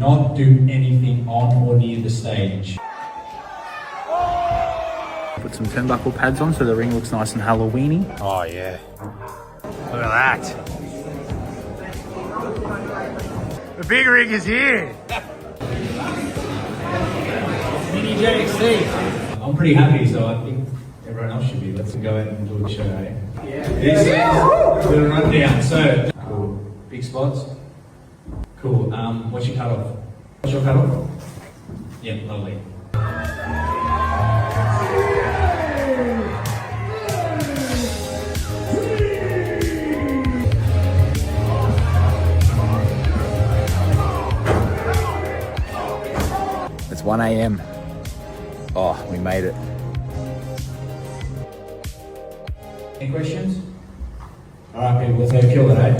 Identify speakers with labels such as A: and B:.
A: not do anything on or near the stage.
B: Put some turnbuckle pads on so the ring looks nice and Halloweeny.
C: Oh yeah. Look at that. The big rig is here.
A: Mini JXC. I'm pretty happy, so I think everyone else should be. Let's go out and do a show, eh? Yeah. This is a little rundown. So, cool. Big spots. Cool. What's your cutoff? What's your cutoff? Yeah, lovely.
B: It's 1 a.m. Oh, we made it.
A: Any questions? All right, people, let's have a kill it, eh?